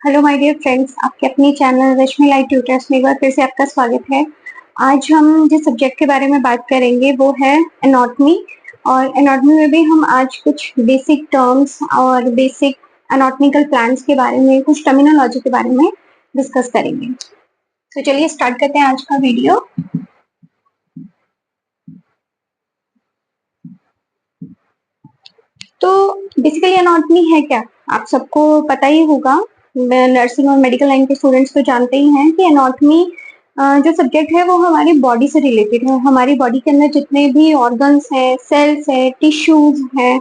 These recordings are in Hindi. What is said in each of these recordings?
हेलो माय डियर फ्रेंड्स, आपके अपने चैनल रश्मि लाइव ट्यूटर्स में एक बार फिर से आपका स्वागत है। आज हम जिस सब्जेक्ट के बारे में बात करेंगे वो है एनाटॉमी। और एनाटॉमी में भी हम आज कुछ बेसिक टर्म्स और बेसिक एनाटॉमिकल प्लान्स के बारे में, कुछ टर्मिनोलॉजी के बारे में डिस्कस करेंगे। तो चलिए स्टार्ट करते हैं आज का वीडियो। तो बेसिकली एनाटॉमी है क्या, आप सबको पता ही होगा। नर्सिंग और मेडिकल लाइन के स्टूडेंट्स तो जानते ही हैं कि एनाटॉमी जो सब्जेक्ट है वो हमारी बॉडी से रिलेटेड है। हमारी बॉडी के अंदर जितने भी ऑर्गन्स हैं, सेल्स है, टिश्यूज हैं,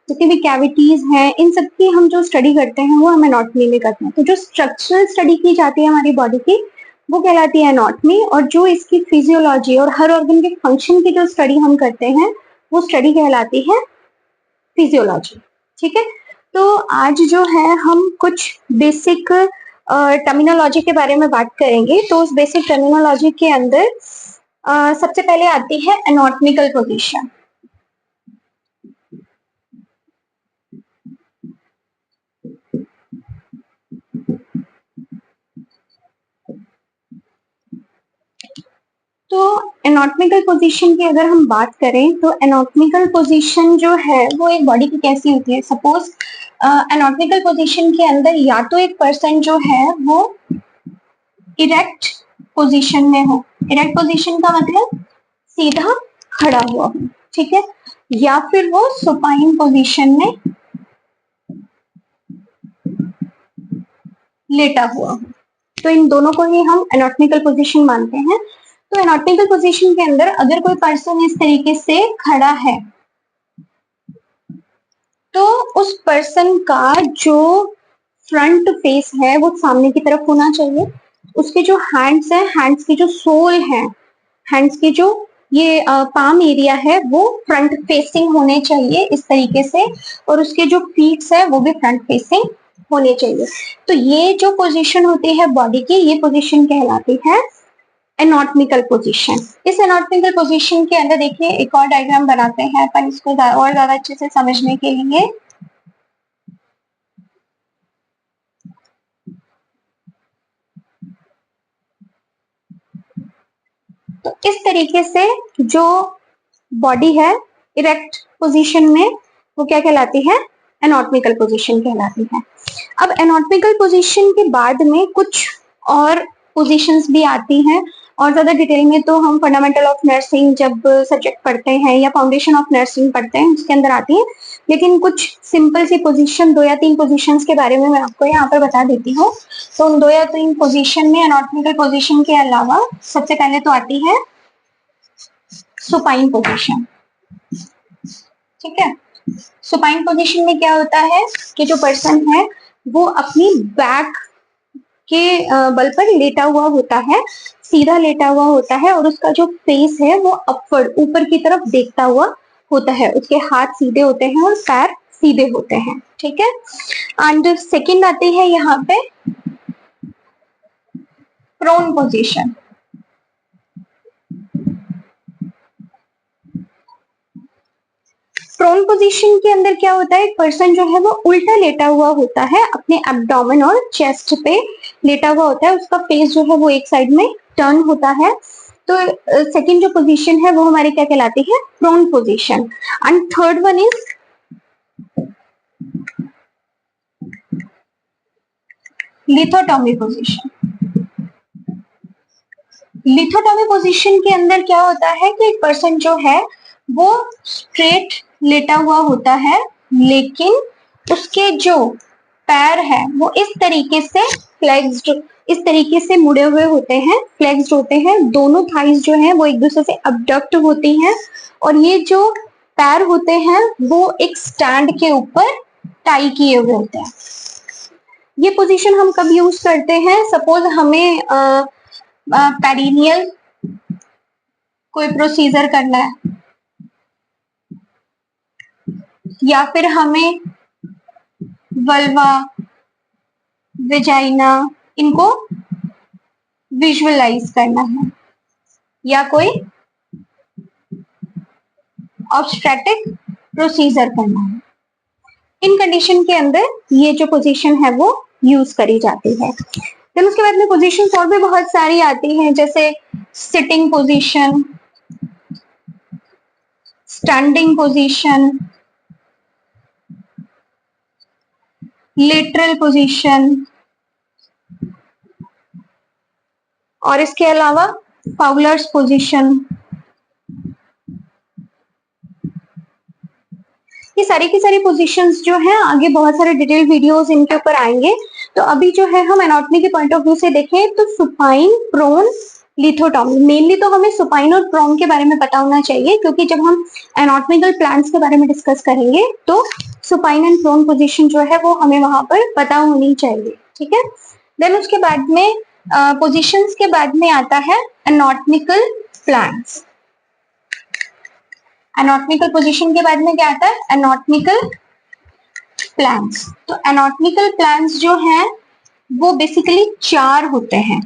जितनी भी कैविटीज हैं, इन सब की हम जो स्टडी करते हैं वो हम एनाटॉमी में करते हैं। तो जो स्ट्रक्चरल स्टडी की जाती है हमारी बॉडी की वो कहलाती है एनाटॉमी, और जो इसकी फिजियोलॉजी और हर ऑर्गन के फंक्शन की जो स्टडी हम करते हैं वो स्टडी कहलाती है फिजियोलॉजी। ठीक है, तो आज जो है हम कुछ बेसिक टर्मिनोलॉजी के बारे में बात करेंगे। तो उस बेसिक टर्मिनोलॉजी के अंदर सबसे पहले आती है एनाटॉमिकल पोजीशन। तो एनाटॉमिकल पोजीशन की अगर हम बात करें तो एनाटॉमिकल पोजीशन जो है वो एक बॉडी की कैसी होती है। सपोज एनाटॉमिकल पोजीशन के अंदर या तो एक पर्सन जो है वो इरेक्ट पोजीशन में हो। इरेक्ट पोजीशन का मतलब सीधा खड़ा हुआ हो, ठीक है, या फिर वो सुपाइन पोजीशन में लेटा हुआ हो। तो इन दोनों को ही हम एनाटॉमिकल पोजीशन मानते हैं। तो एनाटॉमिकल पोजीशन के अंदर अगर कोई पर्सन इस तरीके से खड़ा है तो उस पर्सन का जो फ्रंट फेस है वो सामने की तरफ होना चाहिए। उसके जो हैंड्स है, हैंड्स की जो सोल है, हैंड्स की जो ये पाम एरिया है वो फ्रंट फेसिंग होने चाहिए इस तरीके से, और उसके जो फीट्स है वो भी फ्रंट फेसिंग होने चाहिए। तो ये जो पोजीशन होती है बॉडी की, ये पोजीशन कहलाती है एनाटॉमिकल पोजीशन। इस एनाटॉमिकल पोजीशन के अंदर देखिए एक और डायग्राम बनाते हैं अपन इसको और ज्यादा अच्छे से समझने के लिए। तो इस तरीके से जो बॉडी है इरेक्ट पोजीशन में वो क्या कहलाती है, एनाटॉमिकल पोजीशन कहलाती है। अब एनाटॉमिकल पोजीशन के बाद में कुछ और पोजीशंस भी आती हैं, और ज्यादा डिटेल में तो हम फंडामेंटल ऑफ नर्सिंग जब सब्जेक्ट पढ़ते हैं या फाउंडेशन ऑफ नर्सिंग पढ़ते हैं उसके अंदर आती है। लेकिन कुछ सिंपल सी पोजीशन, 2 या 3 पोजीशंस के बारे में मैं आपको यहाँ पर बता देती हूँ। तो उन 2 या 3 पोजीशन में एनाटॉमिकल पोजीशन के अलावा सबसे पहले तो आती है सुपाइन पोजीशन। ठीक है, सुपाइन पोजीशन में क्या होता है कि जो पर्सन है वो अपनी बैक के बल पर लेटा हुआ होता है, सीधा लेटा हुआ होता है, और उसका जो फेस है वो अपवर्ड, ऊपर की तरफ देखता हुआ होता है। उसके हाथ सीधे होते हैं और पैर सीधे होते हैं। ठीक है, एंड सेकंड आती है यहाँ पे प्रोन पोजीशन। प्रोन पोजीशन के अंदर क्या होता है, एक पर्सन जो है वो उल्टा लेटा हुआ होता है, अपने एब्डोमेन और चेस्ट पे लेटा हुआ होता है। उसका फेस जो है वो एक साइड में टर्न होता है। तो सेकंड जो पोजीशन है वो हमारी क्या कहलाती है, prone position. And third one is lithotomy position. Lithotomy position के अंदर क्या होता है कि एक पर्सन जो है वो स्ट्रेट लेटा हुआ होता है, लेकिन उसके जो पैर है वो इस तरीके से फ्लेक्स्ड, इस तरीके से मुड़े हुए होते हैं, फ्लेक्स्ड होते हैं। दोनों थाइज जो है वो एक दूसरे से अबडक्ट होती हैं, और ये जो पैर होते हैं वो एक स्टैंड के ऊपर टाई किए हुए होते हैं। ये पोजीशन हम कब यूज करते हैं, सपोज हमें पेरिनियल कोई प्रोसीजर करना है, या फिर हमें वल्वा, वेजाइना, इनको विजुअलाइज करना है, या कोई ऑब्स्ट्रेटिक प्रोसीजर करना है। इन कंडीशन के अंदर ये जो पोजीशन है वो यूज करी जाती है। देन उसके बाद में पोजीशंस और भी बहुत सारी आती हैं, जैसे sitting position, standing position, lateral position, और इसके अलावा फाउलर्स पोजीशन। ये सारी की सारी पोजीशंस जो है, आगे बहुत सारे डिटेल वीडियोस इनके ऊपर आएंगे। तो अभी जो है हम एनाटॉमी के पॉइंट ऑफ व्यू से देखें तो सुपाइन, प्रोन, लिथोटॉमी, मेनली तो हमें सुपाइन और प्रोन के बारे में पता होना चाहिए, क्योंकि जब हम एनाटॉमिकल प्लान्स के बारे में डिस्कस करेंगे तो सुपाइन एंड प्रोन पोजीशन जो है वो हमें वहां पर पता होनी चाहिए, ठीक है। देन उसके बाद में पोजीशंस के बाद में आता है एनाटॉमिकल प्लान्स। एनाटॉमिकल पोजीशन के बाद में क्या आता है, एनाटॉमिकल प्लान्स। तो एनाटॉमिकल प्लान्स जो हैं वो बेसिकली 4 होते हैं।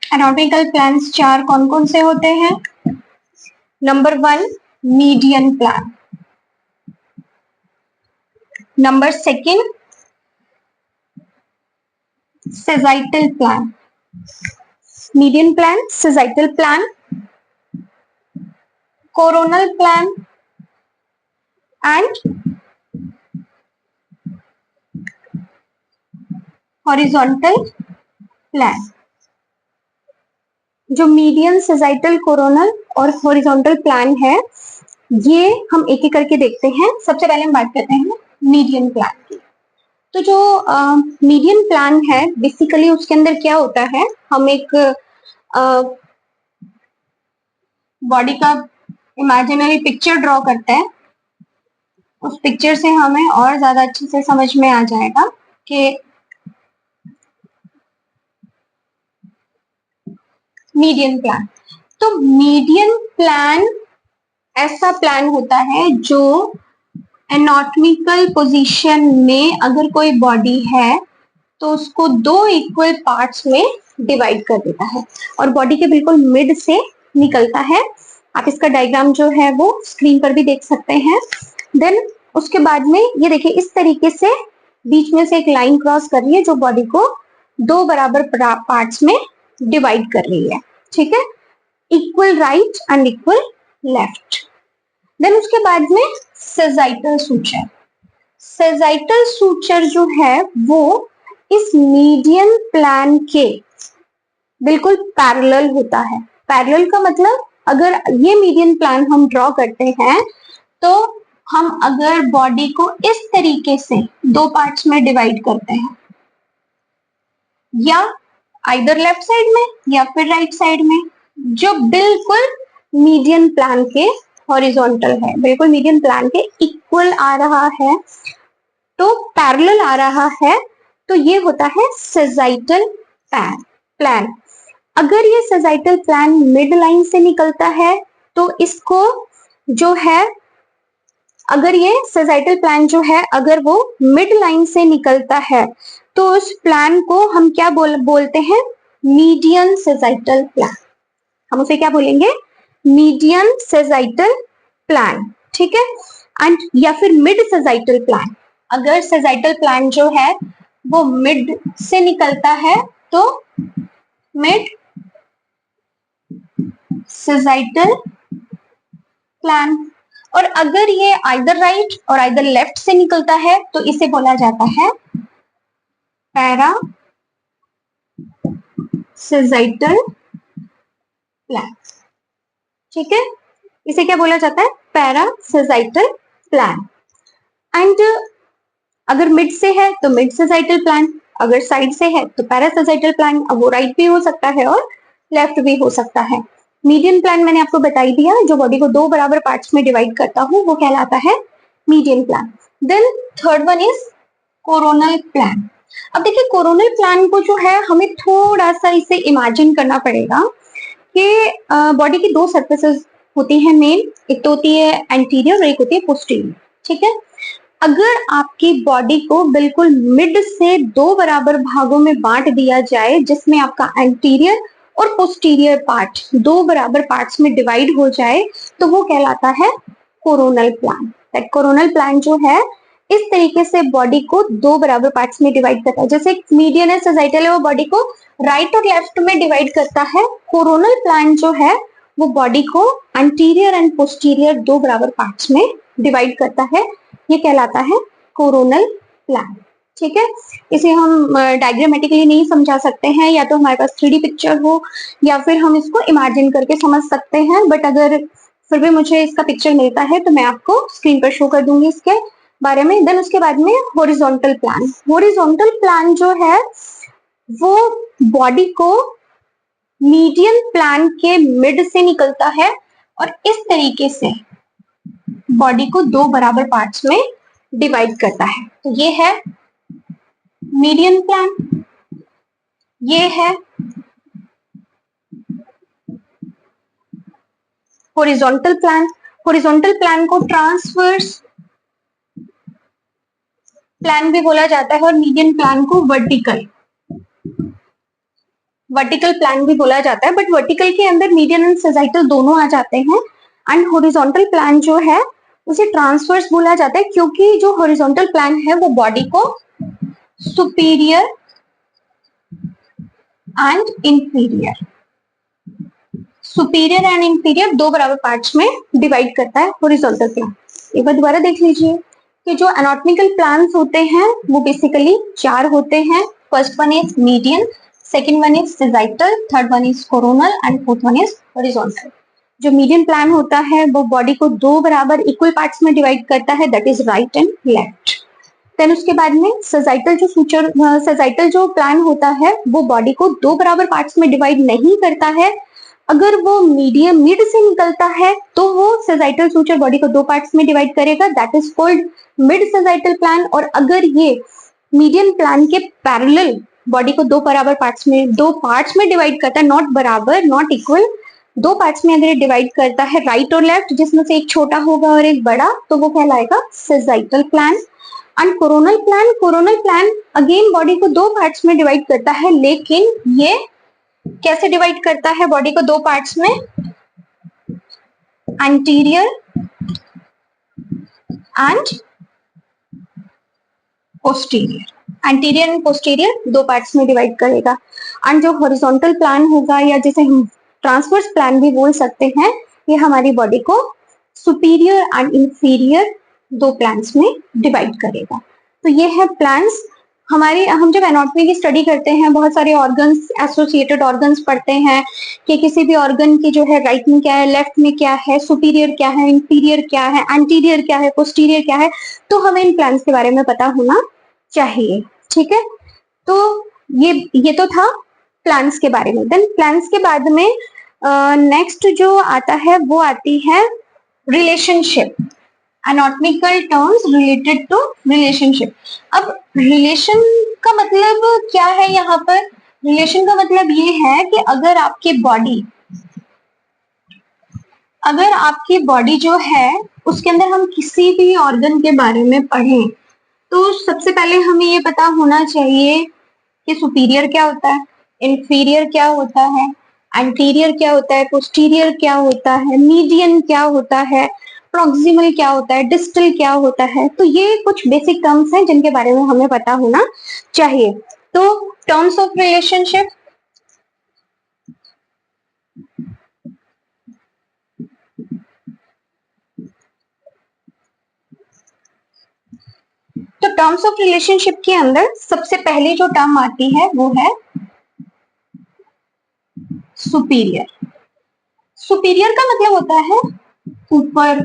एनाटॉमिकल प्लान्स 4 कौन कौन से होते हैं? Number 1 median plan, number 2 sagittal plan, median plan, sagittal plan, coronal plan and horizontal plan। जो मीडियन, sagittal, कोरोनल और हॉरिजॉन्टल प्लान है, ये हम एक एक करके देखते हैं। सबसे पहले हम बात करते हैं मीडियन प्लान की। तो जो मीडियन प्लान है बेसिकली उसके अंदर क्या होता है, हम एक बॉडी का इमेजिनरी पिक्चर ड्रॉ करते हैं। उस पिक्चर से हमें और ज्यादा अच्छे से समझ में आ जाएगा कि मीडियन प्लान। तो मीडियन प्लान ऐसा प्लान होता है जो एनाटॉमिकल पोजीशन में अगर कोई बॉडी है तो उसको 2 इक्वल पार्ट्स में डिवाइड कर देता है और बॉडी के बिल्कुल मिड से निकलता है। आप इसका डायग्राम जो है वो स्क्रीन पर भी देख सकते हैं। देन उसके बाद में ये देखिए, इस तरीके से बीच में से एक लाइन क्रॉस कर रही है जो बॉडी को 2 बराबर पार्ट्स में डिवाइड कर रही है, ठीक है, equal right and equal left. Then उसके बाद में सेजाइटल सूचर। सेजाइटल सूचर जो है वो इस मीडियन प्लान के बिल्कुल पैरेलल होता है। पैरेलल का मतलब, अगर ये मीडियन प्लान हम ड्रॉ करते हैं तो हम अगर बॉडी को इस तरीके से 2 पार्ट्स में डिवाइड करते हैं, या आइदर लेफ्ट साइड में या फिर राइट साइड में, जो बिल्कुल मीडियन प्लान के हॉरिजॉन्टल है, बिल्कुल मीडियन प्लान के इक्वल आ रहा है, तो पैरेलल आ रहा है, तो ये होता है सेजाइटल प्लान। अगर ये सेजाइटल प्लान मिड लाइन से निकलता है तो इसको जो है, अगर ये सेजाइटल प्लान जो है अगर वो मिड लाइन से निकलता है तो उस प्लान को हम क्या बोलते हैं, मीडियन सेजाइटल प्लान। हम उसे क्या बोलेंगे, मीडियन सेजाइटल प्लान, ठीक है। एंड या फिर मिड सेजाइटल प्लान, अगर सेजाइटल प्लान जो है वो मिड से निकलता है तो मिड सेजाइटल प्लान, और अगर ये आइदर राइट और आइदर लेफ्ट से निकलता है तो इसे बोला जाता है पैरा सेजाइटल प्लान, ठीक है। इसे क्या बोला जाता है, पैरा सेजाइटल प्लान। एंड अगर मिड से है तो मिड सेजाइटल प्लान, अगर साइड से है तो पैरा सेजाइटल प्लान। अब वो राइट भी हो सकता है और लेफ्ट भी हो सकता है। मीडियन प्लान मैंने आपको बता ही दिया, जो बॉडी को 2 बराबर पार्ट्स में डिवाइड करता हूँ वो कहलाता है median plan. Then third one is coronal plan. अब देखिए, कोरोनल प्लान को जो है हमें थोड़ा सा इसे इमेजिन करना पड़ेगा कि बॉडी की 2 सर्फेसेस होती है मेन, एक तो होती है एंटीरियर और एक होती है पोस्टीरियर, ठीक है। अगर आपकी बॉडी को बिल्कुल मिड से 2 बराबर भागों में बांट दिया जाए, जिसमें आपका एंटीरियर और पोस्टीरियर पार्ट दो बराबर पार्ट्स में डिवाइड हो जाए तो वो कहलाता है coronal plan. That coronal plan जो है इस तरीके से बॉडी को दो बराबर पार्ट्स में डिवाइड करता है। जैसे मीडियन है, सजाइटल है, वो बॉडी को राइट और लेफ्ट में डिवाइड करता है। कोरोनल प्लान जो है वो बॉडी को एंटीरियर एंड पोस्टीरियर दो बराबर पार्ट्स में डिवाइड करता है। ये कहलाता है कोरोनल प्लान। ठीक है, इसे हम डायग्रामेटिकली नहीं समझा सकते हैं, या तो हमारे पास 3D पिक्चर हो या फिर हम इसको इमेजिन करके समझ सकते हैं। बट अगर फिर भी मुझे इसका पिक्चर मिलता है तो मैं आपको स्क्रीन पर शो कर दूंगी इसके बारे में। देन उसके बाद में हॉरिजॉन्टल प्लान। हॉरिजॉन्टल प्लान जो है वो बॉडी को मीडियन प्लान के मिड से निकलता है और इस तरीके से बॉडी को दो बराबर पार्ट्स में डिवाइड करता है। तो ये है मीडियन प्लान, ये है हॉरिजॉन्टल प्लान। हॉरिजॉन्टल प्लान को ट्रांसवर्स प्लान भी बोला जाता है और मीडियन प्लान को वर्टिकल प्लान भी बोला जाता है। बट वर्टिकल के अंदर मीडियन एंड सजाइटल दोनों आ जाते हैं। एंड हॉरिजॉन्टल प्लान जो है उसे ट्रांसवर्स बोला जाता है, क्योंकि जो हॉरिजॉन्टल प्लान है वो बॉडी को सुपीरियर एंड इंफीरियर दो बराबर पार्ट्स में डिवाइड करता है हॉरिजॉन्टल प्लान। एक बार दोबारा देख लीजिए कि जो एनाटॉमिकल प्लान्स होते हैं वो बेसिकली चार होते हैं। First one is median, second one is sagittal, third one is coronal and fourth one is horizontal. जो मीडियन प्लान होता है वो बॉडी को दो बराबर इक्वल पार्ट्स में डिवाइड करता है, that is right and left. Then उसके बाद में सजाइटल जो प्लान होता है वो बॉडी को दो बराबर पार्ट्स में डिवाइड नहीं करता है। अगर वो मिड से निकलता है तो वो सजाइटल सूचर बॉडी को दो पार्ट्स में डिवाइड करेगा, that is called mid sagittal plan. और अगर ये मीडियन प्लान के पैरेलल बॉडी को दो पार्ट्स में डिवाइड करता है, नॉट बराबर, नॉट इक्वल, दो पार्ट्स में अगर डिवाइड करता है राइट और लेफ्ट, जिसमें से एक छोटा होगा और एक बड़ा, तो वो कहलाएगा sagittal plan. And coronal plan again body को दो पार्ट्स में डिवाइड करता है, लेकिन ये कैसे डिवाइड करता है बॉडी को दो पार्ट्स में? एंटीरियर एंड पोस्टीरियर दो पार्ट्स में डिवाइड करेगा। एंड जो हॉरिजॉन्टल प्लान होगा, या जिसे हम ट्रांसवर्स प्लान भी बोल सकते हैं, ये हमारी बॉडी को सुपीरियर एंड इंफीरियर दो प्लान्स में डिवाइड करेगा। तो ये है प्लान्स। हम जब एनाटॉमी की स्टडी करते हैं, बहुत सारे ऑर्गन्स, एसोसिएटेड ऑर्गन्स पढ़ते हैं कि किसी भी ऑर्गन की जो है राइट में क्या है, लेफ्ट में क्या है, सुपीरियर क्या है, इंफीरियर क्या है, एंटीरियर क्या है, पोस्टीरियर क्या है, तो हमें इन प्लान्स के बारे में पता होना चाहिए। ठीक है, तो ये तो था प्लान्स के बारे में। देन प्लान्स के बाद में नेक्स्ट जो आता है वो आती है relationship, anatomical terms related to relationship. अब रिलेशन का मतलब क्या है यहाँ पर? रिलेशन का मतलब ये है कि अगर आपकी बॉडी जो है उसके अंदर हम किसी भी ऑर्गन के बारे में पढ़ें, तो सबसे पहले हमें ये पता होना चाहिए कि सुपीरियर क्या होता है, इंफीरियर क्या होता है, एंटीरियर क्या होता है, पोस्टीरियर क्या होता है, मीडियन क्या होता है, प्रॉक्सिमल क्या होता है, डिस्टल क्या होता है। तो ये कुछ बेसिक टर्म्स हैं जिनके बारे में हमें पता होना चाहिए। तो टर्म्स ऑफ रिलेशनशिप, तो टर्म्स ऑफ रिलेशनशिप के अंदर सबसे पहले जो टर्म आती है वो है सुपीरियर। सुपीरियर का मतलब होता है ऊपर।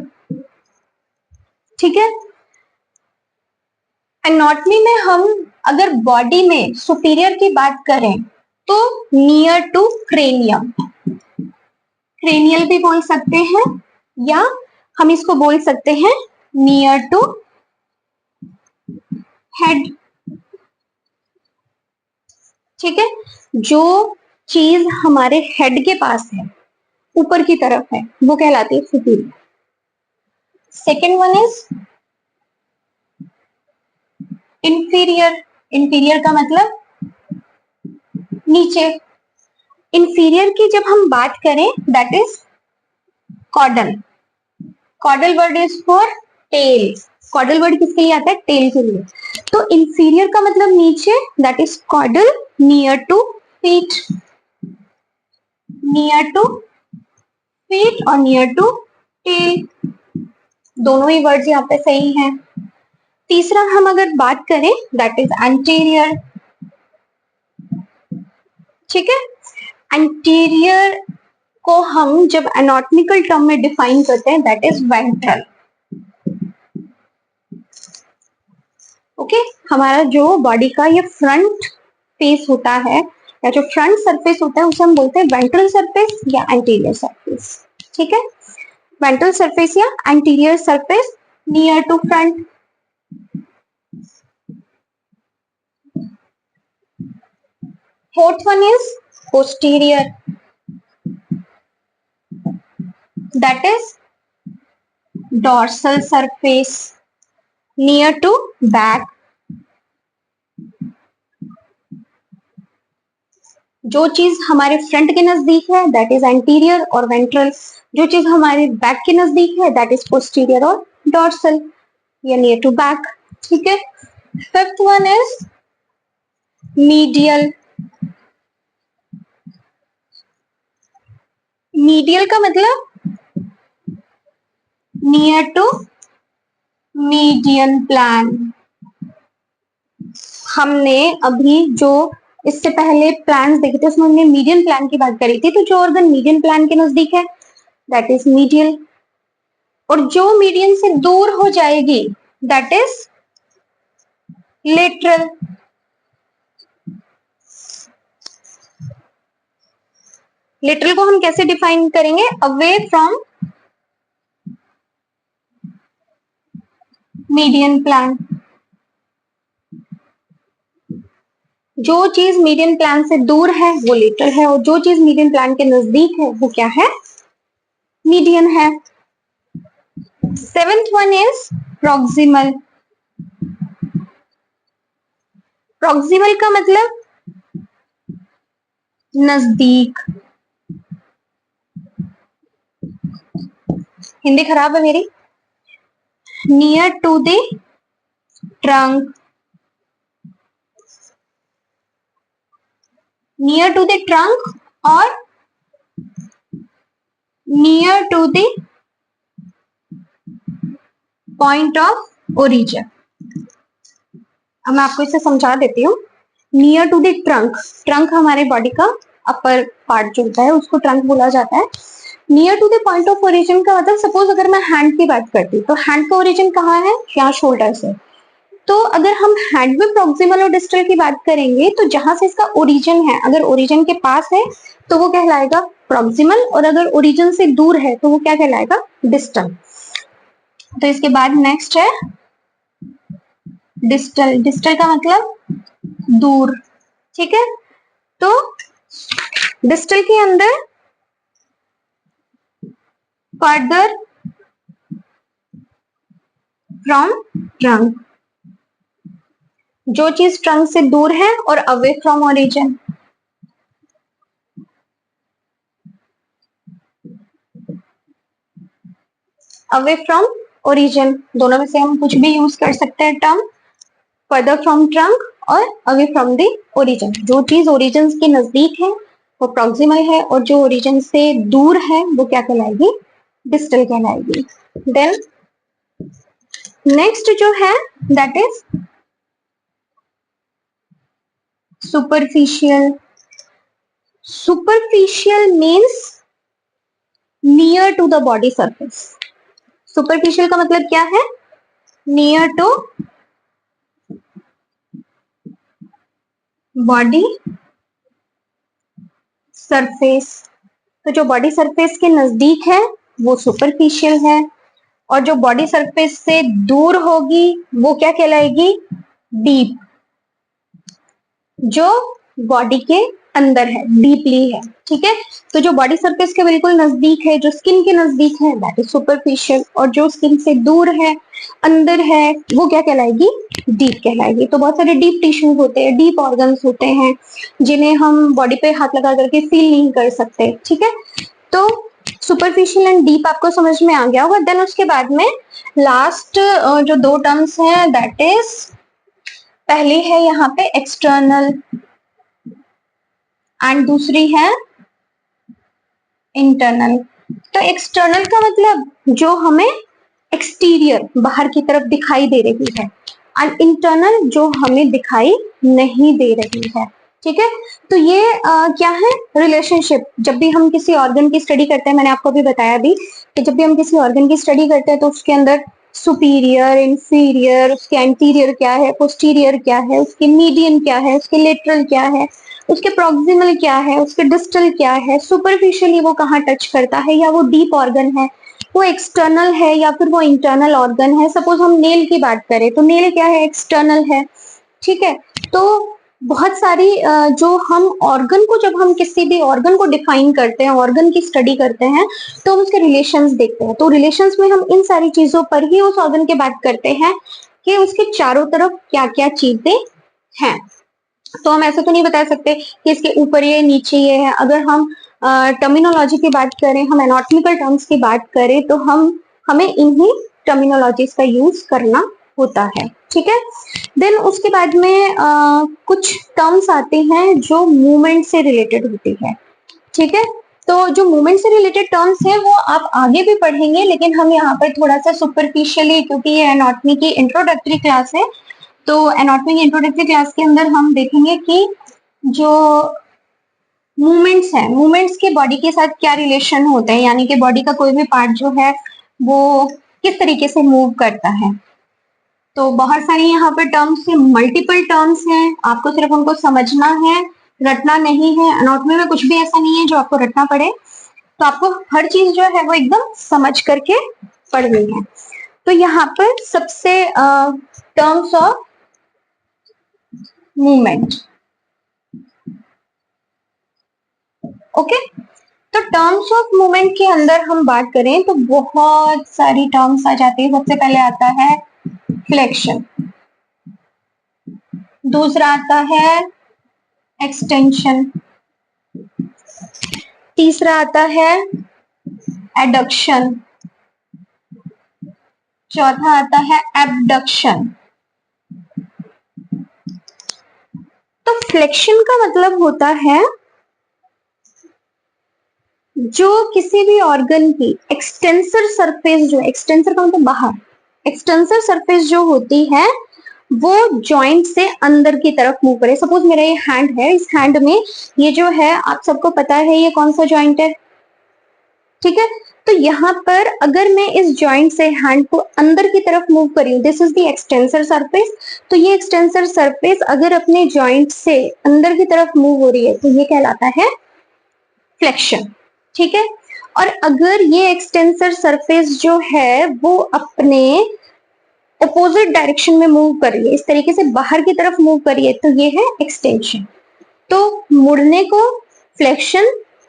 ठीक है, एनाटॉमी में हम अगर बॉडी में सुपीरियर की बात करें तो नियर टू क्रेनियम, क्रेनियल भी बोल सकते हैं, या हम इसको बोल सकते हैं नियर टू हेड। ठीक है, जो चीज हमारे हेड के पास है, ऊपर की तरफ है, वो कहलाती है superior. Second one is inferior. Inferior का मतलब नीचे। इंफीरियर की जब हम बात करें that is caudal. Caudal word is for tail. Caudal word किसके लिए आता है? टेल के लिए। तो इंफीरियर का मतलब नीचे, that is caudal, near to feet, near to feet और नियर टू टेल, दोनों ही वर्ड्स यहाँ पे सही हैं। तीसरा हम अगर बात करें दैट इज एंटीरियर। ठीक है, एंटीरियर को हम जब एनाटॉमिकल टर्म में डिफाइन करते हैं दैट इज वेंट्रल। ओके, हमारा जो बॉडी का ये फ्रंट फेस होता है या जो फ्रंट सरफेस होता है उसे हम बोलते हैं वेंट्रल सरफेस या एंटीरियर सरफेस। ठीक है, वेंट्रल सरफेस या anterior surface near to front. Fourth one is posterior, that is dorsal surface near to back. जो चीज हमारे फ्रंट के नजदीक है दैट इज एंटीरियर और वेंट्रल, जो चीज हमारे बैक के नजदीक है दैट इज पोस्टीरियर और डॉर्सल या नियर टू बैक। ठीक है, fifth one is medial. Medial का मतलब नियर टू मीडियन प्लान। हमने अभी जो इससे पहले प्लान्स देखे थे उसमें हमने मीडियन प्लान की बात करी थी, तो जो ऑर्गन मीडियन प्लान के नजदीक है दैट इज मीडियल, और जो मीडियन से दूर हो जाएगी दैट इज लेटरल। लेटरल को हम कैसे डिफाइन करेंगे? Away from median plan. जो चीज मीडियन प्लान से दूर है वो लेटरल है, और जो चीज मीडियन प्लान के नजदीक है वो क्या है? मीडियन है। Seventh one is proximal. Proximal का मतलब नजदीक। हिंदी खराब है मेरी। Near to the trunk, near to the trunk और near to the point of origin. अब मैं आपको इसे समझा देती हूँ। Near to the trunk, trunk हमारे बॉडी का अपर पार्ट जो होता है उसको ट्रंक बोला जाता है। Near to the point of origin का मतलब, सपोज अगर मैं हैंड की बात करती हूँ तो हैंड का ओरिजिन कहाँ है? यहाँ शोल्डर से। तो अगर हम हैंड में प्रॉक्सिमल और डिस्टल की बात करेंगे तो जहां से इसका ओरिजिन है, अगर ओरिजिन के पास है तो वो कहलाएगा प्रॉक्सिमल, और अगर ओरिजिन से दूर है तो वो क्या कहलाएगा? डिस्टल। तो इसके बाद नेक्स्ट है डिस्टल। डिस्टल का मतलब दूर। ठीक है, तो डिस्टल के अंदर फर्दर फ्रॉम ट्रंक, जो चीज ट्रंक से दूर है, और away from origin. Away from origin, दोनों में से हम कुछ भी यूज कर सकते हैं टर्म। फर्दर फ्रॉम ट्रंक और अवे फ्रॉम द ओरिजिन। जो चीज ओरिजिन के नजदीक है वो प्रॉक्सिमल है, और जो ओरिजिन से दूर है वो क्या कहलाएगी? डिस्टल कहलाएगी। देन नेक्स्ट जो है that is superficial. Superficial means near to the body surface. Superficial का मतलब क्या है? Near to body surface. तो जो बॉडी सरफेस के नजदीक है वो सुपरफिशियल है, और जो बॉडी सरफेस से दूर होगी वो क्या कहलाएगी? डीप। जो बॉडी के अंदर है, डीपली है, ठीक है। तो जो बॉडी सरफेस के बिल्कुल नजदीक है, जो स्किन के नजदीक है, दैट इज सुपरफिशियल, और जो स्किन से दूर है, अंदर है, वो क्या कहलाएगी, डीप कहलाएगी। तो बहुत सारे डीप टिश्यूज होते हैं, डीप ऑर्गन्स होते हैं, जिन्हें हम बॉडी पे हाथ लगा करके फील नहीं कर सकते, ठीक है। तो सुपरफिशियल एंड डीप आपको समझ में आ गया होगा। देन उसके बाद में लास्ट जो दो टर्म्स हैं, दैट इज पहली है यहाँ पे एक्सटर्नल एंड दूसरी है इंटरनल। तो एक्सटर्नल का मतलब जो हमें एक्सटीरियर, बाहर की तरफ दिखाई दे रही है, एंड इंटरनल जो हमें दिखाई नहीं दे रही है, ठीक है। तो ये क्या है, रिलेशनशिप। जब भी हम किसी ऑर्गन की स्टडी करते हैं, मैंने आपको भी बताया भी कि जब भी हम किसी ऑर्गन की स्टडी करते हैं तो उसके अंदर सुपीरियर, इंफीरियर, उसके एंटीरियर क्या है, पोस्टीरियर क्या है, उसके मीडियन क्या है, उसके लेटरल क्या है, उसके प्रॉक्सिमल क्या है, उसके डिस्टल क्या है, सुपरफिशियली वो कहाँ टच करता है, या वो डीप ऑर्गन है, वो एक्सटर्नल है, या फिर वो इंटरनल ऑर्गन है। सपोज हम नेल की बात करें तो नेल क्या है, एक्सटर्नल है, ठीक है। तो बहुत सारी जो हम ऑर्गन को, जब हम किसी भी ऑर्गन को डिफाइन करते हैं, ऑर्गन की स्टडी करते हैं, तो हम उसके रिलेशंस देखते हैं। तो रिलेशंस में हम इन सारी चीजों पर ही उस ऑर्गन की बात करते हैं कि उसके चारों तरफ क्या क्या चीजें हैं। तो हम ऐसे तो नहीं बता सकते कि इसके ऊपर ये, नीचे ये है। अगर हम टर्मिनोलॉजी की बात करें, हम एनाटॉमिकल टर्म्स की बात करें, तो हमें इन्हीं टर्मिनोलॉजीज का यूज करना होता है, ठीक है। देन उसके बाद में कुछ टर्म्स आते हैं जो मूवमेंट से रिलेटेड होती है, ठीक है। तो जो मूवमेंट से रिलेटेड टर्म्स है वो आप आगे भी पढ़ेंगे, लेकिन हम यहाँ पर थोड़ा सा सुपरफिशियली, क्योंकि ये एनाटॉमी की इंट्रोडक्टरी क्लास है, तो एनाटॉमी की इंट्रोडक्टरी क्लास के अंदर हम देखेंगे कि जो मूवमेंट्स हैं, मूवमेंट्स के बॉडी के साथ क्या रिलेशन होते हैं, यानी कि बॉडी का कोई भी पार्ट जो है वो किस तरीके से मूव करता है। तो बहुत सारी यहाँ पर टर्म्स हैं, मल्टीपल टर्म्स हैं, आपको सिर्फ उनको समझना है, रटना नहीं है। एनाटॉमी में कुछ भी ऐसा नहीं है जो आपको रटना पड़े, तो आपको हर चीज जो है वो एकदम समझ करके पढ़नी है। तो यहाँ पर सबसे टर्म्स ऑफ मूवमेंट, ओके। तो टर्म्स ऑफ मूवमेंट के अंदर हम बात करें तो बहुत सारी टर्म्स आ जाती है। सबसे पहले आता है फ्लेक्शन, दूसरा आता है एक्सटेंशन, तीसरा आता है एडक्शन, चौथा आता है एबडक्शन। तो फ्लेक्शन का मतलब होता है जो किसी भी ऑर्गन की एक्सटेंसर सरफेस, जो एक्सटेंसर का मतलब बाहर, एक्सटेंसर सरफेस जो होती है वो जॉइंट से अंदर की तरफ मूव करे। सपोज मेरा ये हैंड है, इस हैंड में ये जो है, आप सबको पता है ये कौन सा जॉइंट है, ठीक है। तो यहाँ पर अगर मैं इस जॉइंट से हैंड को अंदर की तरफ मूव करी हूँ, this is the extensor surface. तो ये एक्सटेंसर सरफेस अगर अपने जॉइंट से अंदर की तरफ मूव हो रही है तो ये कहलाता है फ्लेक्शन, ठीक है। और अगर ये एक्सटेंसर सरफेस जो है वो अपने अपोजिट डायरेक्शन में मूव कर रही है, इस तरीके से बाहर की तरफ मूव कर रही है, तो ये है एक्सटेंशन। तो मुड़ने को फ्लेक्शन,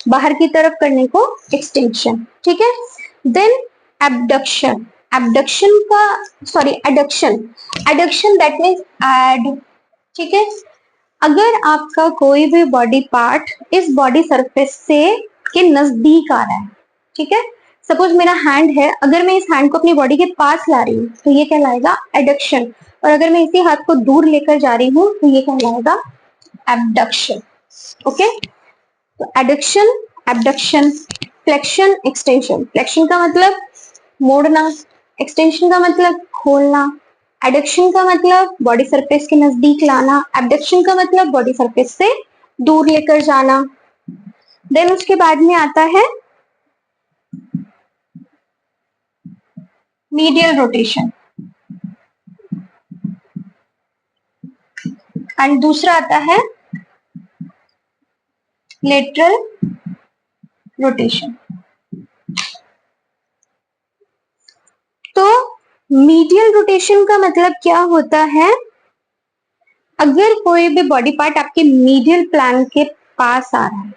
बाहर की तरफ करने को एक्सटेंशन, ठीक है। देन एबडक्शन, एबडक्शन का sorry adduction, adduction that means add, ठीक है। अगर आपका कोई भी बॉडी पार्ट इस बॉडी सरफेस से के नजदीक आ रहा है, ठीक है। सपोज मेरा हैंड है, अगर मैं इस हैंड को अपनी बॉडी के पास ला रही हूँ तो ये कहलाएगा एडक्शन, और अगर मैं इसी हाथ को दूर लेकर जा रही हूँ तो ये कहलाएगा एबडक्शन, ओके। तो adduction, abduction, flexion, extension. Flexion का मतलब मोड़ना, एक्सटेंशन का मतलब खोलना, एडक्शन का मतलब बॉडी सरफेस के नजदीक लाना, एबडक्शन का मतलब बॉडी सरफेस से दूर लेकर जाना। देन उसके बाद में आता है मीडियल रोटेशन, एंड दूसरा आता है लेटरल रोटेशन। तो मीडियल रोटेशन का मतलब क्या होता है, अगर कोई भी बॉडी पार्ट आपके मीडियल प्लान के पास आ रहा है,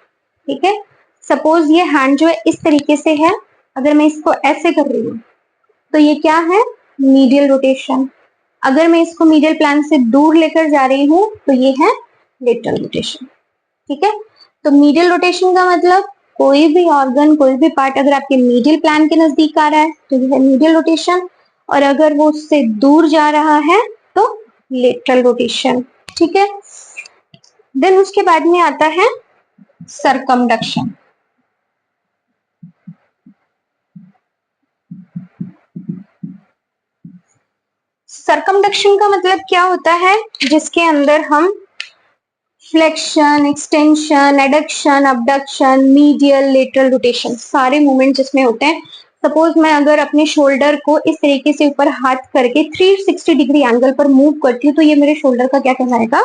ठीक है। सपोज ये हैंड जो है इस तरीके से है, अगर मैं इसको ऐसे कर रही हूँ तो ये क्या है, मीडियल रोटेशन। अगर मैं इसको मीडियल प्लान से दूर लेकर जा रही हूँ तो ये है लेटरल रोटेशन, ठीक है। तो मीडियल रोटेशन का मतलब कोई भी ऑर्गन, कोई भी पार्ट अगर आपके मीडियल प्लान के नजदीक आ रहा है तो ये है मीडियल रोटेशन, और अगर वो उससे दूर जा रहा है तो लेटरल रोटेशन, ठीक है। देन उसके बाद में आता है सरकमडक्शन। सरकमडक्शन का मतलब क्या होता है, जिसके अंदर हम flexion, extension, adduction, abduction, medial, lateral rotation सारे मूवमेंट जिसमें होते हैं। सपोज मैं अगर अपने शोल्डर को इस तरीके से ऊपर हाथ करके 360 डिग्री एंगल पर मूव करती हूँ तो ये मेरे शोल्डर का क्या कहलाएगा,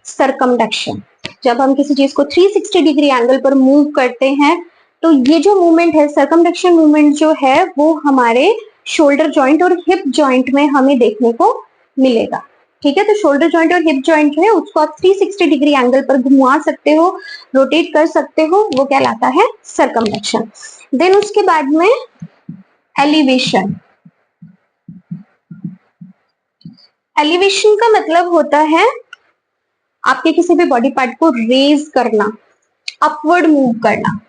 सरकमडक्शन। जब हम किसी चीज को 360 डिग्री एंगल पर मूव करते हैं तो ये जो मूवमेंट है, सरकमडक्शन मूवमेंट जो है, वो हमारे शोल्डर जॉइंट और हिप जॉइंट में हमें देखने को मिलेगा, ठीक है। तो शोल्डर जॉइंट और हिप जॉइंट है उसको आप 360 डिग्री एंगल पर घुमा सकते हो, रोटेट कर सकते हो, वो कहलाता है सरकमडक्शन। देन उसके बाद में एलिवेशन। एलिवेशन का मतलब होता है आपके किसी भी बॉडी पार्ट को रेज करना, अपवर्ड मूव करना,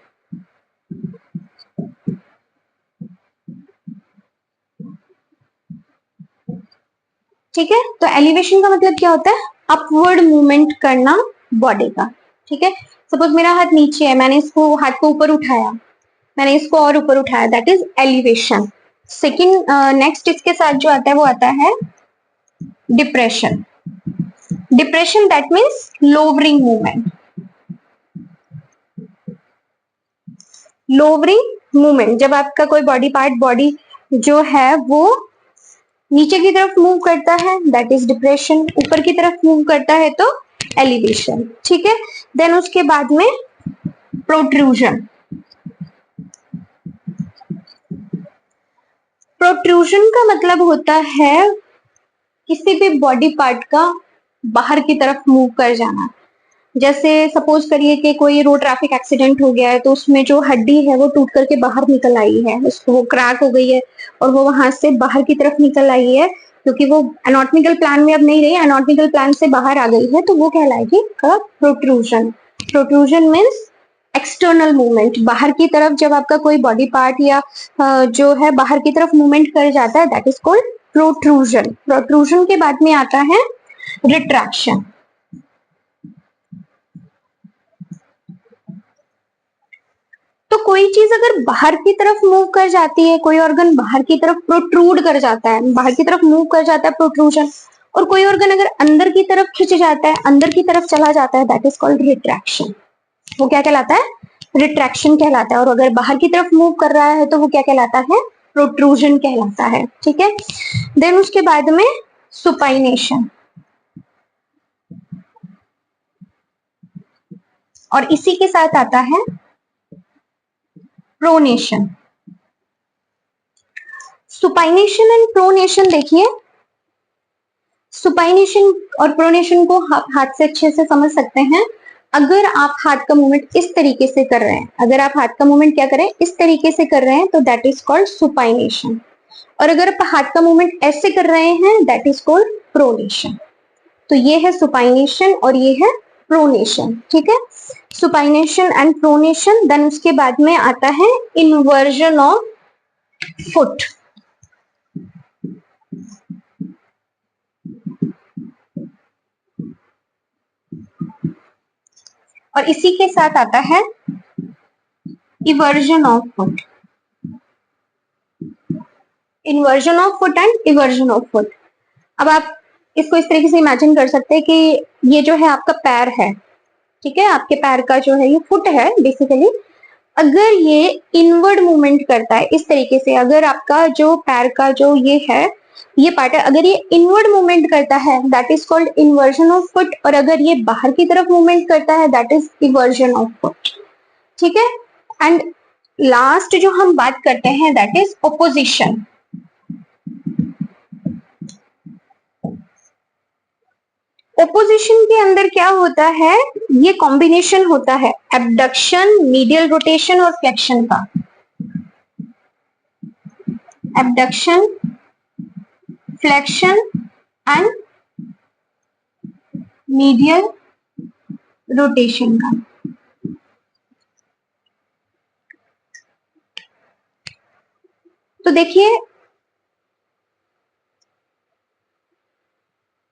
ठीक है। तो एलिवेशन का मतलब क्या होता है, अपवर्ड मूवमेंट करना बॉडी का, ठीक है। सपोज मेरा हाथ नीचे है, मैंने इसको हाथ को ऊपर उठाया, मैंने इसको और ऊपर उठाया, that is elevation. Second next इसके साथ जो आता है वो आता है depression. Depression that means lowering movement. Lowering movement जब आपका कोई बॉडी पार्ट, बॉडी जो है वो नीचे की तरफ मूव करता है दैट इज डिप्रेशन, ऊपर की तरफ मूव करता है तो एलिवेशन, ठीक है। देन उसके बाद में प्रोट्रूजन। प्रोट्रूजन का मतलब होता है किसी भी बॉडी पार्ट का बाहर की तरफ मूव कर जाना। जैसे सपोज करिए कि कोई रोड ट्रैफिक एक्सीडेंट हो गया है तो उसमें जो हड्डी है वो टूट करके बाहर निकल आई है, उसको वो क्रैक हो गई है और वो वहां से बाहर की तरफ निकल आई है क्योंकि वो एनाटॉमिकल प्लान में अब नहीं रही, एनाटॉमिकल प्लान से बाहर आ गई है, तो वो कहलाएगी protrusion. Protrusion means external movement, बाहर की तरफ जब आपका कोई बॉडी पार्ट या जो है बाहर की तरफ मूवमेंट कर जाता है that is called protrusion. Protrusion के बाद में आता है रिट्रैक्शन। तो कोई चीज अगर बाहर की तरफ मूव कर जाती है, कोई ऑर्गन बाहर की तरफ प्रोट्रूड कर जाता है, बाहर की तरफ मूव कर जाता है प्रोट्रूजन, और कोई ऑर्गन अगर अंदर की तरफ खिंच जाता है, अंदर की तरफ चला जाता है दैट इज कॉल्ड रिट्रैक्शन। वो क्या कहलाता है, रिट्रैक्शन कहलाता है। और अगर बाहर की तरफ मूव कर रहा है तो वो क्या कहलाता है, प्रोट्रूजन कहलाता है, ठीक है। देन उसके बाद में सुपाइनेशन, और इसी के साथ आता है प्रोनेशन। सुपाइनेशन एंड प्रोनेशन देखिए, सुपाइनेशन और प्रोनेशन को आप हाथ से अच्छे से समझ सकते हैं। अगर आप हाथ का मूवमेंट इस तरीके से कर रहे हैं, अगर आप हाथ का मूवमेंट क्या करें, इस तरीके से कर रहे हैं तो दैट इज कॉल्ड सुपाइनेशन, और अगर आप हाथ का मूवमेंट ऐसे कर रहे हैं दैट इज कॉल्ड प्रोनेशन। तो ये है सुपाइनेशन और ये है प्रोनेशन, ठीक है। Supination and pronation. देन उसके बाद में आता है इन्वर्जन ऑफ फुट, और इसी के साथ आता है eversion of foot. Inversion of foot and eversion of foot. अब आप इसको इस तरीके से इमेजिन कर सकते हैं कि ये जो है आपका पैर है, ठीक है, आपके पैर का जो है ये फुट है बेसिकली। अगर ये इनवर्ड मूवमेंट करता है इस तरीके से, अगर आपका जो पैर का जो ये है, ये पार्ट है, अगर ये इनवर्ड मूवमेंट करता है that is called inversion of foot, और अगर ये बाहर की तरफ मूवमेंट करता है that is eversion of foot, ठीक है। एंड लास्ट जो हम बात करते हैं दैट इज ओपोजिशन। ओपोजिशन के अंदर क्या होता है, ये कॉम्बिनेशन होता है एबडक्शन, मीडियल रोटेशन और फ्लेक्शन का। Abduction, flexion and medial rotation का। तो देखिए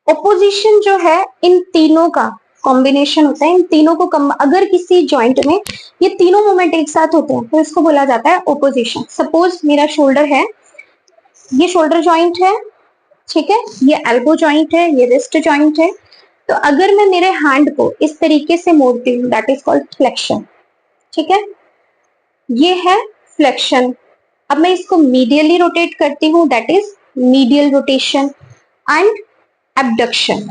ओपोजिशन जो है इन तीनों का कॉम्बिनेशन होता है। इन तीनों को अगर किसी जॉइंट में ये तीनों मूवमेंट एक साथ होते हैं तो इसको बोला जाता है ओपोजिशन। सपोज मेरा शोल्डर है, ये शोल्डर जॉइंट है, ठीक है, ये एल्बो जॉइंट है, ये रिस्ट जॉइंट है। तो अगर मैं मेरे हैंड को इस तरीके से मोड़ती हूँ दैट इज कॉल्ड फ्लेक्शन, ठीक है, ये है फ्लेक्शन। अब मैं इसको मीडियली रोटेट करती हूँ that is medial rotation. And abduction,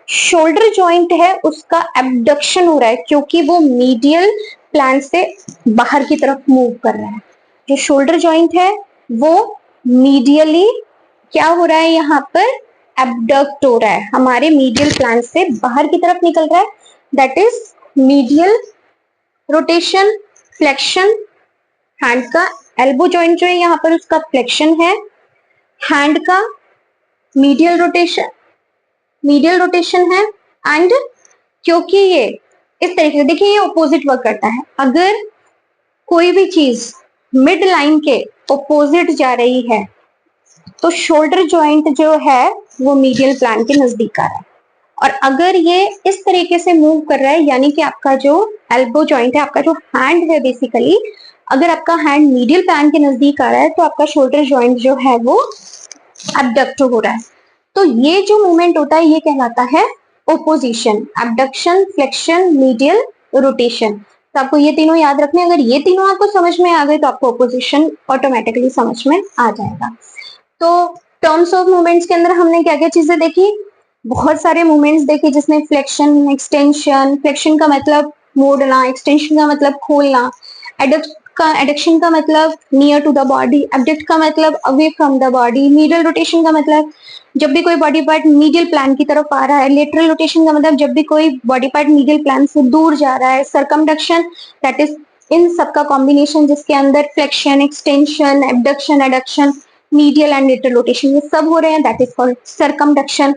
shoulder joint है उसका एबडक्शन हो रहा है क्योंकि वो मीडियल प्लान से बाहर की तरफ मूव कर रहा है। जो शोल्डर जॉइंट है वो मीडियली क्या हो रहा है, यहाँ पर एबडक्ट हो रहा है, हमारे मीडियल प्लान से बाहर की तरफ निकल रहा है, that is medial rotation, flexion. Hand का एल्बो जॉइंट जो है यहाँ पर उसका फ्लेक्शन है, हैंड का मीडियल रोटेशन, मीडियल रोटेशन है। एंड क्योंकि ये इस तरीके से देखिए ये ऑपोजिट वर्क करता है, अगर कोई भी चीज मिड लाइन के ऑपोजिट जा रही है तो शोल्डर जॉइंट जो है वो मीडियल प्लान के नजदीक आ रहा है। और अगर ये इस तरीके से मूव कर रहा है यानी कि आपका जो एल्बो जॉइंट है, आपका जो हैंड है बेसिकली, अगर आपका हैंड मीडियल प्लान के नजदीक आ रहा है तो आपका शोल्डर जॉइंट जो है वो एबडक्ट हो रहा है। तो ये जो मूवमेंट होता है ये कहलाता है opposition, abduction, flexion, medial rotation. तो आपको ये तीनों याद रखने, अगर ये तीनों आपको समझ में आ गए तो आपको ओपोजिशन ऑटोमेटिकली समझ में आ जाएगा। तो टर्म्स ऑफ मूवमेंट्स के अंदर हमने क्या क्या चीजें देखी, बहुत सारे मूवमेंट्स देखे जिसमें फ्लेक्शन, एक्सटेंशन, फ्लेक्शन का मतलब मोड़ना, एक्सटेंशन का मतलब खोलना, एडक्शन का मतलब near to the body, abduct का मतलब away from the body, medial rotation का मतलब जब भी कोई बॉडी पार्ट मीडियल प्लान की तरफ आ रहा है, लेटरल रोटेशन का मतलब जब भी कोई बॉडी पार्ट मीडियल प्लान से दूर जा रहा है, सरकमडक्शन दैट इज इन सबका कॉम्बिनेशन जिसके अंदर flexion, extension, abduction, adduction, medial and lateral rotation ये सब हो रहे हैं, that is called circumduction.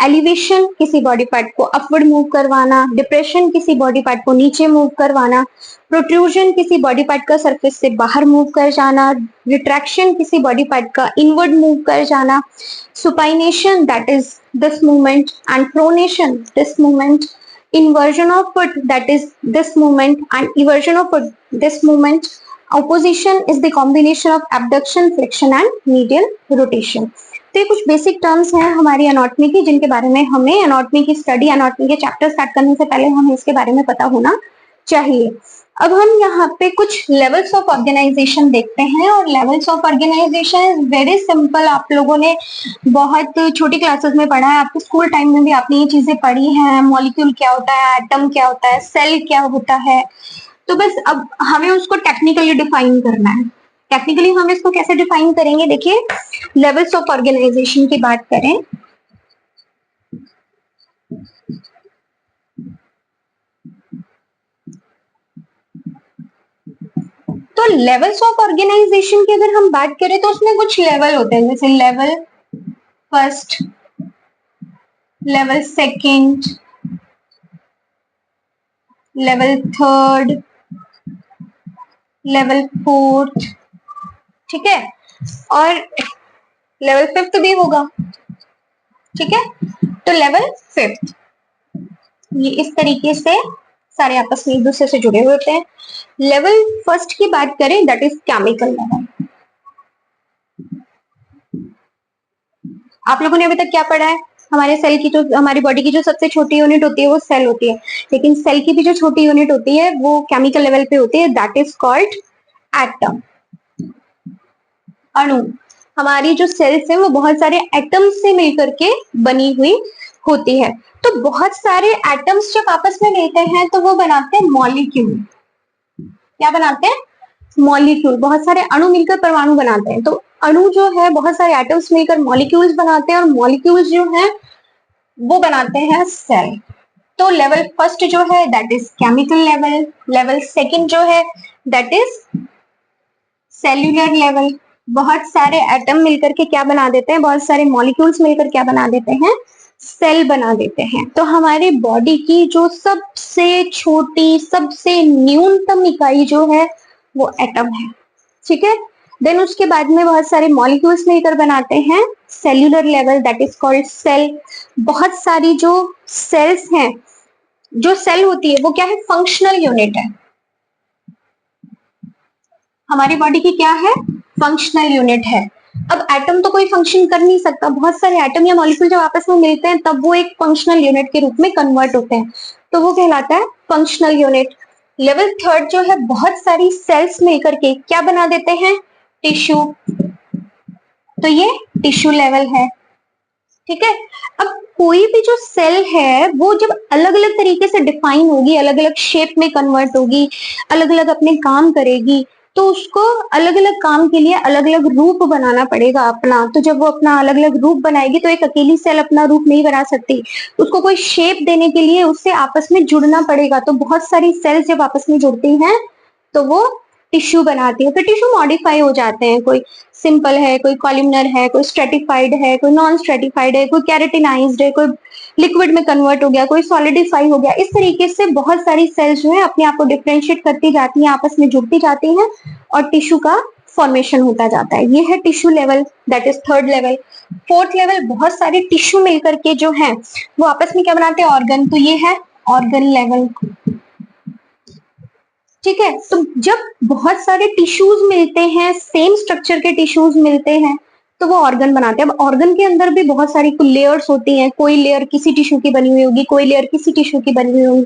Elevation किसी बॉडी पार्ट को अपवर्ड मूव करवाना, डिप्रेशन किसी बॉडी पार्ट को नीचे मूव करवाना, प्रोट्रूजन किसी बॉडी पार्ट का सरफेस से बाहर मूव कर जाना, रिट्रैक्शन किसी बॉडी पार्ट का इनवर्ड मूव कर जाना, supination that is this movement and pronation this movement, inversion of foot that is this movement and eversion of foot this movement. Opposition is the combination of abduction, flexion and medial rotation. तो ये कुछ बेसिक टर्म्स हैं हमारी एनाटॉमी की जिनके बारे में हमें एनाटॉमी की स्टडी, एनाटॉमी के चैप्टर स्टार्ट करने से पहले हमें इसके बारे में पता होना चाहिए। अब हम यहाँ पे कुछ लेवल्स ऑफ ऑर्गेनाइजेशन देखते हैं और levels of organisation is very simple. आप लोगों ने बहुत छोटी क्लासेस में पढ़ा है, आपके स्कूल टाइम में भी आपने ये चीजें पढ़ी हैं, मॉलिक्यूल क्या होता है, एटम क्या होता है, सेल क्या होता है। तो बस अब हमें उसको टेक्निकली डिफाइन करना है। टेक्निकली हम इसको कैसे डिफाइन करेंगे, देखिए लेवल्स ऑफ ऑर्गेनाइजेशन की बात करें तो लेवल्स ऑफ ऑर्गेनाइजेशन की अगर हम बात करें तो उसमें कुछ लेवल होते हैं, जैसे level first, level second, level third, level fourth, ठीक है, और लेवल फिफ्थ भी होगा, ठीक है। तो लेवल फिफ्थ ये इस तरीके से सारे आपस में एक दूसरे से जुड़े हुए होते हैं। लेवल फर्स्ट की बात करें दैट इज केमिकल लेवल। आप लोगों ने अभी तक क्या पढ़ा है, हमारे सेल की जो, हमारी बॉडी की जो सबसे छोटी यूनिट होती है वो सेल होती है, लेकिन सेल की भी जो छोटी यूनिट होती है वो केमिकल लेवल पे होती है, दैट इज कॉल्ड एटम, अणु। हमारी जो सेल्स है वो बहुत सारे एटम्स से मिलकर के बनी हुई होती है। तो बहुत सारे एटम्स जब आपस में मिलते हैं तो वो बनाते हैं मॉलिक्यूल। क्या बनाते हैं, मॉलिक्यूल। बहुत सारे अणु मिलकर परमाणु बनाते हैं। तो अणु जो है बहुत सारे एटम्स मिलकर मॉलिक्यूल्स बनाते हैं और मॉलिक्यूल्स जो है वो बनाते हैं सेल। तो लेवल फर्स्ट जो है that is chemical level, level second जो है दैट इज सेल्यूलर लेवल। बहुत सारे एटम मिलकर के क्या बना देते हैं, बहुत सारे मॉलिक्यूल्स मिलकर क्या बना देते हैं, सेल बना देते हैं। तो हमारी बॉडी की जो सबसे छोटी, सबसे न्यूनतम इकाई जो है वो एटम है, ठीक है। देन उसके बाद में बहुत सारे मॉलिक्यूल्स मिलकर बनाते हैं cellular level, that is called cell. बहुत सारी जो सेल्स हैं, जो सेल होती है वो क्या है, फंक्शनल यूनिट है। हमारी बॉडी की क्या है, फंक्शनल यूनिट है। अब एटम तो कोई फंक्शन कर नहीं सकता, बहुत सारे एटम या मॉलिक्यूल जब आपस में मिलते हैं तब वो एक फंक्शनल यूनिट के रूप में कन्वर्ट होते हैं, तो वो कहलाता है फंक्शनल यूनिट। लेवल थर्ड जो है, बहुत सारी सेल्स मिलकर के क्या बना देते हैं, टिश्यू। तो ये टिश्यू लेवल है, ठीक है। अब कोई भी जो सेल है वो जब अलग अलग तरीके से डिफाइन होगी, अलग अलग शेप में कन्वर्ट होगी, अलग अलग अपने काम करेगी, तो उसको अलग अलग काम के लिए अलग अलग रूप बनाना पड़ेगा अपना। तो जब वो अपना अलग अलग रूप बनाएगी तो एक अकेली सेल अपना रूप नहीं बना सकती, उसको कोई शेप देने के लिए उससे आपस में जुड़ना पड़ेगा। तो बहुत सारी सेल्स जब आपस में जुड़ती हैं तो वो टिश्यू बनाती है। फिर टिश्यू मॉडिफाई हो जाते हैं, कोई सिंपल है, कोई कॉलमनर है, कोई स्ट्रेटिफाइड है, कोई नॉन स्ट्रेटिफाइड है, कोई कैरेटिनाइज्ड है, कोई लिक्विड में कन्वर्ट हो गया, कोई सॉलिडिफाई हो गया। इस तरीके से बहुत सारी सेल्स जो है अपने आप को डिफरेंशिएट करती जाती हैं, आपस में जुड़ती जाती हैं और टिश्यू का फॉर्मेशन होता जाता है। ये है tissue level, that is third level. Fourth level, बहुत सारे टिश्यू मिलकर के जो है वो आपस में क्या बनाते हैं, ऑर्गन। तो ये है ऑर्गन लेवल, ठीक है। तो जब बहुत सारे टिश्यूज मिलते हैं, सेम स्ट्रक्चर के टिश्यूज मिलते हैं, तो वो ऑर्गन बनाते हैं। अब ऑर्गन के अंदर भी बहुत सारी लेयर्स होती हैं, कोई लेयर किसी टिश्यू की बनी हुई होगी, कोई लेयर किसी टिश्यू की बनी हुई होगी,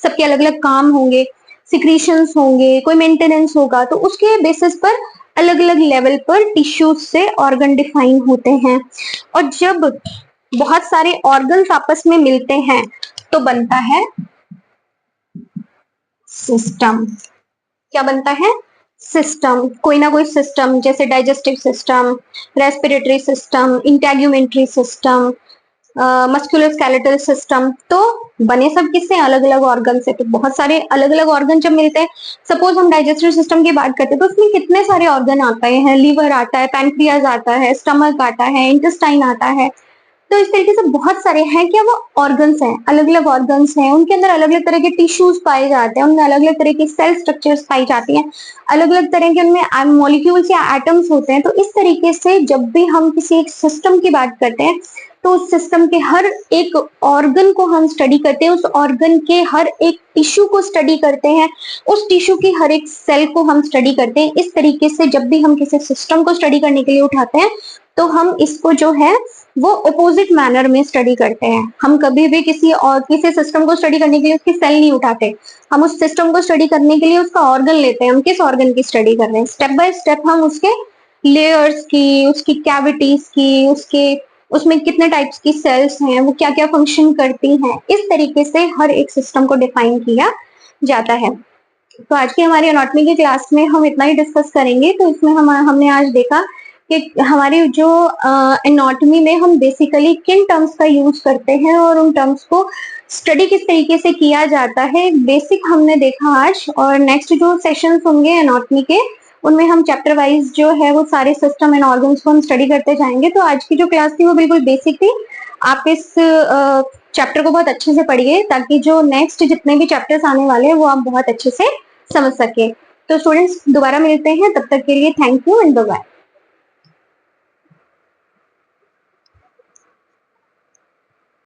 सबके अलग अलग काम होंगे, सिक्रीशंस होंगे, कोई मेंटेनेंस होगा। तो उसके बेसिस पर अलग अलग लेवल पर टिश्यूज से ऑर्गन डिफाइन होते हैं। और जब बहुत सारे ऑर्गन्स आपस में मिलते हैं तो बनता है सिस्टम। क्या बनता है, सिस्टम। कोई ना कोई सिस्टम, जैसे digestive system, respiratory system, integumentary system, muscular skeletal system. तो बने सब किससे, अलग अलग ऑर्गन से। तो बहुत सारे अलग अलग ऑर्गन जब मिलते हैं, सपोज हम डाइजेस्टिव सिस्टम की बात करते हैं तो उसमें कितने सारे ऑर्गन आते हैं, लीवर आता है, पैनक्रियाज आता है, स्टमक आता है, इंटेस्टाइन आता है। तो इस तरीके से बहुत सारे हैं, क्या वो ऑर्गन्स हैं, अलग अलग ऑर्गन्स हैं, उनके अंदर अलग अलग तरह के टिश्यूज पाए जाते हैं, उनमें अलग अलग तरह की सेल स्ट्रक्चर्स पाई जाती हैं, अलग अलग तरह के उनमें मॉलिक्यूल्स या एटम्स होते हैं। तो इस तरीके से जब भी हम किसी एक सिस्टम की बात करते हैं तो उस सिस्टम के हर एक ऑर्गन को हम स्टडी करते हैं, उस ऑर्गन के हर एक टिश्यू को स्टडी करते हैं, उस टिश्यू की हर एक सेल को हम स्टडी करते हैं। इस तरीके से जब भी हम किसी सिस्टम को स्टडी करने के लिए उठाते हैं तो हम इसको जो है वो अपोजिट मैनर में स्टडी करते हैं। हम कभी भी किसी सिस्टम को स्टडी करने के लिए उसकी सेल नहीं उठाते, हम उस सिस्टम को स्टडी करने के लिए उसका ऑर्गन लेते हैं। हम किस ऑर्गन की स्टडी कर रहे हैं, स्टेप बाय स्टेप हम उसके लेयर्स की, उसकी कैविटीज की, उसमें कितने टाइप्स की सेल्स हैं, वो क्या क्या फंक्शन करती हैं, इस तरीके से हर एक सिस्टम को डिफाइन किया जाता है। तो आज की हमारी एनाटॉमी की क्लास में हम इतना ही डिस्कस करेंगे। तो इसमें हमने आज देखा कि हमारी जो एनाटॉमी में हम बेसिकली किन टर्म्स का यूज करते हैं और उन टर्म्स को स्टडी किस तरीके से किया जाता है, बेसिक हमने देखा आज। और नेक्स्ट जो सेशंस होंगे एनाटॉमी के, उनमें हम चैप्टर वाइज जो है वो सारे सिस्टम एंड ऑर्गन्स को हम स्टडी करते जाएंगे। तो आज की जो क्लास थी वो बिल्कुल बेसिक थी। आप इस चैप्टर को बहुत अच्छे से पढ़िए ताकि जो नेक्स्ट जितने भी चैप्टर्स आने वाले हैं वो आप बहुत अच्छे से समझ सके। तो स्टूडेंट्स दोबारा मिलते हैं, तब तक के लिए thank you and bye bye.